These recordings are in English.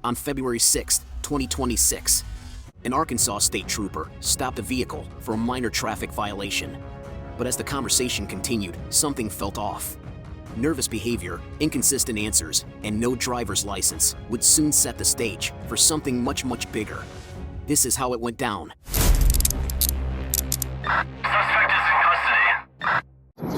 On February 6, 2026, an Arkansas state trooper stopped a vehicle for a minor traffic violation. But as the conversation continued, something felt off. Nervous behavior, inconsistent answers, and no driver's license would soon set the stage for something much, much bigger. This is how it went down. Suspect is in custody.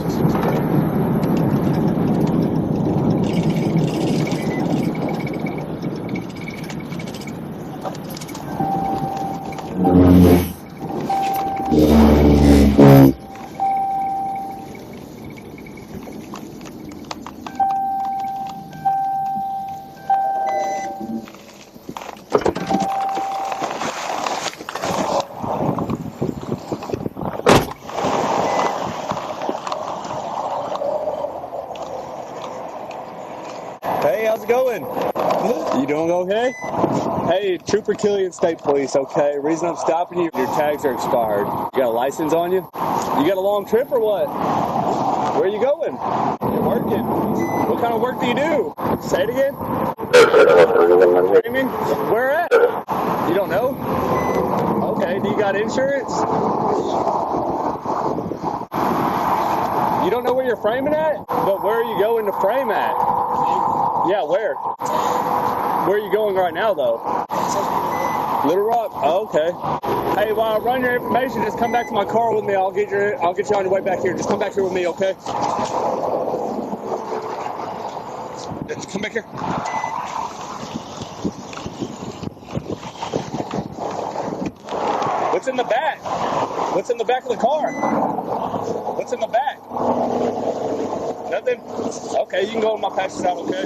Hey, how's it going? You doing okay? Hey, Trooper Killian State Police, okay? Reason I'm stopping you, your tags are expired. You got a license on you? You got a long trip or what? Where are you going? You're working. What kind of work do you do? Say it again. Framing? Where at? You don't know? Okay, do you got insurance? You don't know where you're framing at? But where are you going to frame at? Yeah, where? Where are you going right now, though? Little Rock? Oh, okay. Hey, while I run your information, just come back to my car with me. I'll get you on your way back here. Just come back here with me, okay? Just come back here. What's in the back? What's in the back of the car? What's in the back? Nothing? Okay, you can go with my patches out, okay?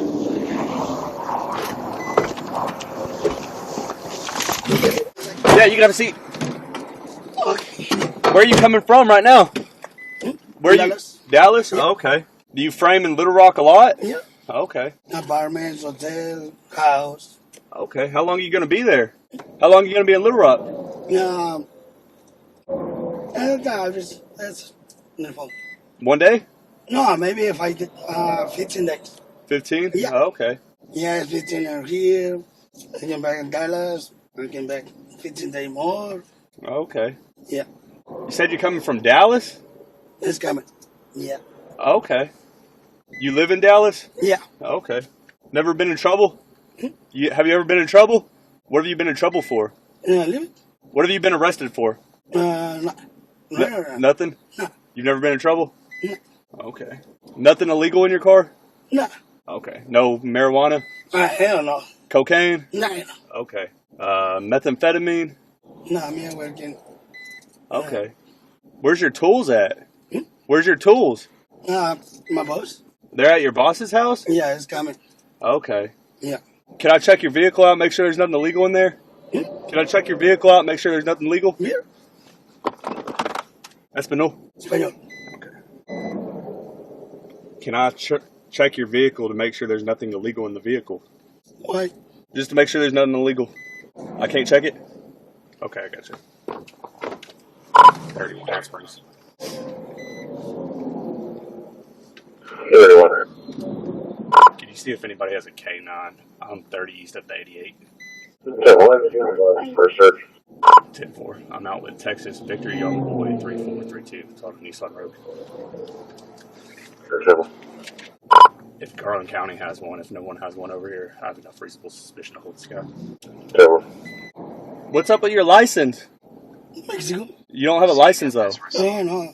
Yeah, you can have a seat. Where are you coming from right now? Where are Dallas. you? Dallas? Yeah. Oh, okay. Do you frame in Little Rock a lot? Yeah. Okay. Apartments, hotel, house. Okay. How long are you going to be there? How long are you going to be in Little Rock? That's wonderful. One day? No, maybe if I did 15 days. 15? Yeah. Oh, okay. Yeah, 15 are here. I came back in Dallas. I came back 15 days more. Okay. Yeah, You said you're coming from Dallas? it's coming. Yeah. Okay. You live in Dallas? Yeah. Okay. Never been in trouble? Have you ever been in trouble? What have you been in trouble for? Live? What have you been arrested for? No. Nothing? No. You've never been in trouble? No. Okay. Nothing illegal in your car? No. Okay. No marijuana? Hell no. Cocaine? No. Okay. Methamphetamine? No, I'm working. Okay. Where's your tools at? Where's your tools? My boss? They're at your boss's house? Yeah, it's coming. Okay. Yeah. Can I check your vehicle out, make sure there's nothing illegal in there? Can I check your vehicle out, make sure there's nothing legal? Yeah. Español? Español. Can I check your vehicle to make sure there's nothing illegal in the vehicle? Why? Just to make sure there's nothing illegal. I can't check it? Okay, I got you. 31 Hot Springs. 31. Can you see if anybody has a K9 on 30 east of the 88? 10-1, first search. 10-4. I'm out with Texas Victor Young Boy 3432. It's on Nissan Road. Search. If Garland County has one, if no one has one over here, I have enough reasonable suspicion to hold this guy. 10. What's up with your license? Mexico. You don't have a license, though. Oh, no.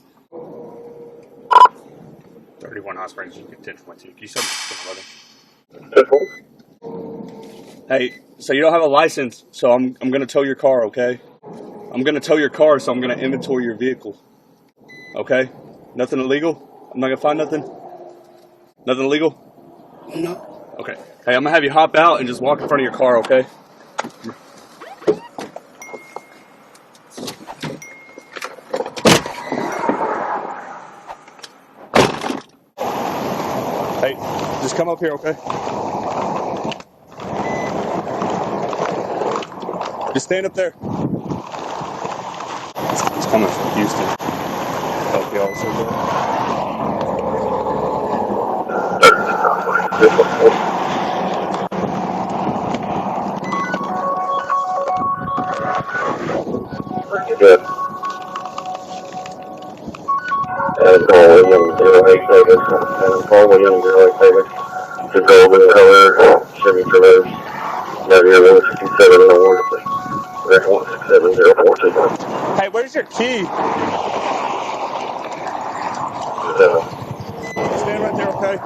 31 Hot Springs, you get 10.2. You said 10-11. 10-4. Hey, so you don't have a license, so I'm going to tow your car, okay? I'm going to tow your car, so I'm going to inventory your vehicle. Okay? Nothing illegal? I'm not going to find nothing? Nothing illegal? No. Okay. Hey, I'm going to have you hop out and just walk in front of your car, okay? Hey, just come up here, okay? Just stand up there. He's coming from Houston. Okay, also good. Paul Williams, 08 Davis, Paul Williams, 08 Davis, the golden color Chevy Traverse, now here 167 North, that's 167042. Hey, where's your key? Stand right there, okay?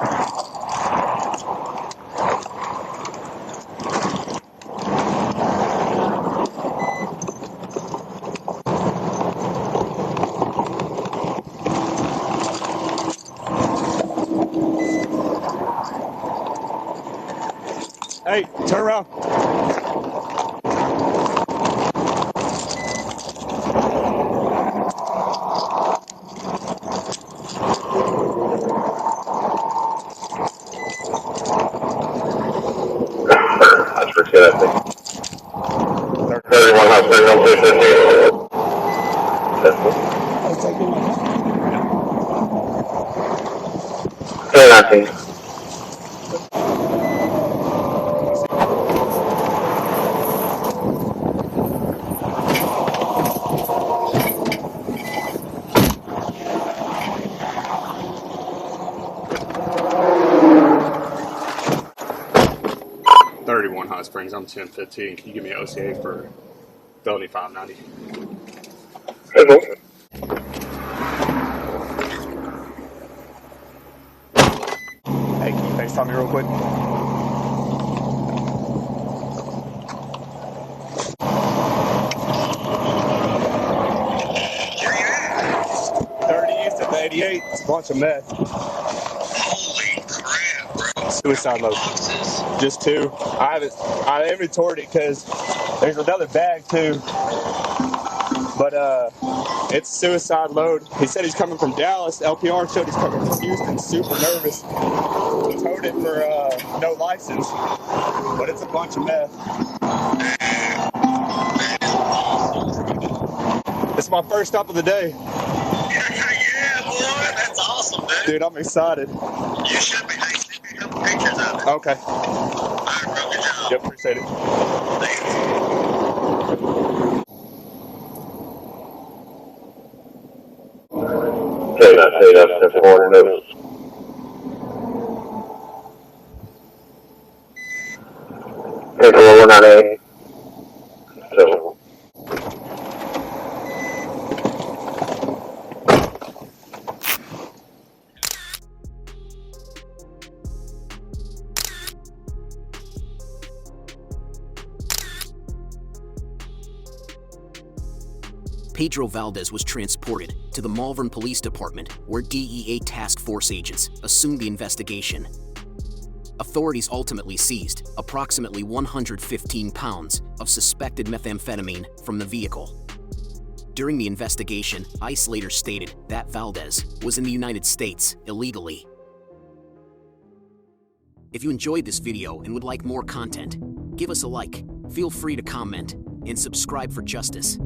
Hey, turn around. That's for good, I think. 31 High Spring, 215. That's cool. 1019. Hot Springs, I'm 1015. Can you give me OCA for felony 590? Hey, can you FaceTime me real quick? Where you at? 30 East of 88. It's a bunch of meth. Holy crap, bro. Suicide mode. Boxes. Just 2. I inventoried it because there's another bag too. But it's suicide load. He said he's coming from Dallas. LPR showed he's coming from Houston. Super nervous. Towed it for no license. But it's a bunch of meth. It's my first stop of the day. Yeah, boy. That's awesome, dude. Dude, I'm excited. You should be. Hey, send me a couple pictures of it. Okay. All right, bro. Good job. Yep, appreciate it. Thanks. Okay, that's 400 notice. Okay, 4198. So, Pedro Valdez was transported to the Malvern Police Department, where DEA task force agents assumed the investigation. Authorities ultimately seized approximately 115 pounds of suspected methamphetamine from the vehicle. During the investigation, ICE later stated that Valdez was in the United States illegally. If you enjoyed this video and would like more content, give us a like, feel free to comment, and subscribe for justice.